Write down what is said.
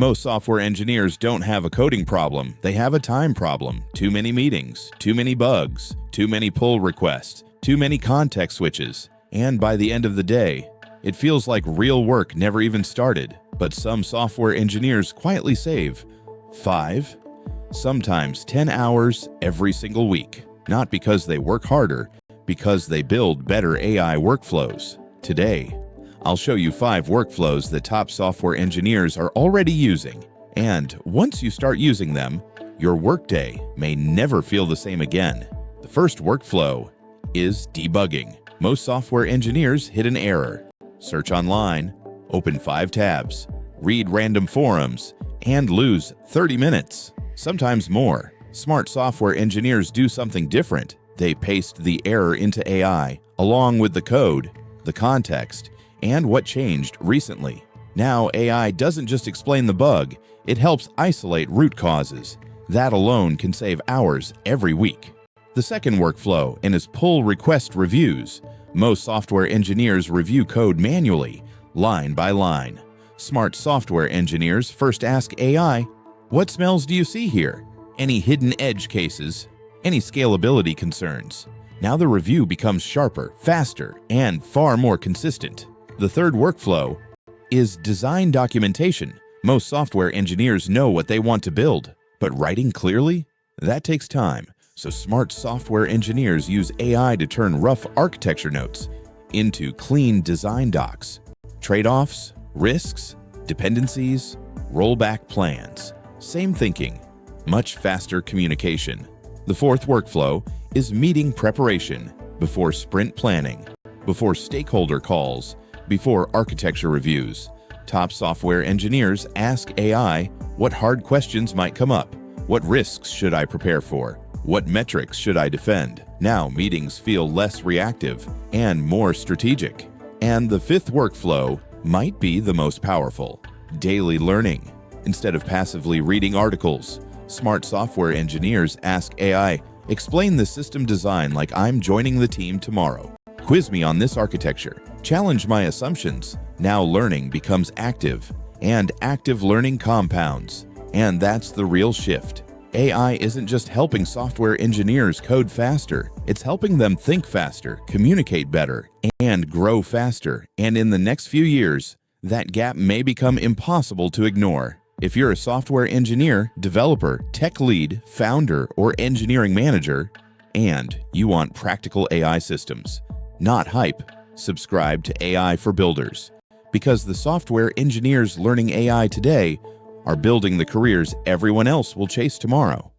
Most software engineers don't have a coding problem, they have a time problem. Too many meetings, too many bugs, too many pull requests, too many context switches. And by the end of the day, it feels like real work never even started. But some software engineers quietly save 5, sometimes 10 hours every single week. Not because they work harder, because they build better AI workflows. Today, I'll show you 5 workflows that top software engineers are already using. And once you start using them, your workday may never feel the same again. The first workflow is debugging. Most software engineers hit an error. Search online, open 5 tabs, read random forums, and lose 30 minutes, sometimes more. Smart software engineers do something different. They paste the error into AI, along with the code, the context, and what changed recently. Now AI doesn't just explain the bug, it helps isolate root causes. That alone can save hours every week. The second workflow is pull request reviews. Most software engineers review code manually, line by line. Smart software engineers first ask AI, "What smells do you see here? Any hidden edge cases? Any scalability concerns?" Now the review becomes sharper, faster, and far more consistent. The third workflow is design documentation. Most software engineers know what they want to build, but writing clearly? That takes time. So smart software engineers use AI to turn rough architecture notes into clean design docs. Trade-offs, risks, dependencies, rollback plans. Same thinking, much faster communication. The fourth workflow is meeting preparation. Before sprint planning, before stakeholder calls, before architecture reviews, top software engineers ask AI, what hard questions might come up? What risks should I prepare for? What metrics should I defend? Now meetings feel less reactive and more strategic. And the fifth workflow might be the most powerful: daily learning. Instead of passively reading articles, smart software engineers ask AI, explain the system design like I'm joining the team tomorrow. Quiz me on this architecture. Challenge my assumptions. Now learning becomes active, and active learning compounds. And that's the real shift. AI isn't just helping software engineers code faster, it's helping them think faster, communicate better, and grow faster. And in the next few years, that gap may become impossible to ignore. If you're a software engineer, developer, tech lead, founder, or engineering manager, and you want practical AI systems, not hype, subscribe to AI for Builders. Because the software engineers learning AI today are building the careers everyone else will chase tomorrow.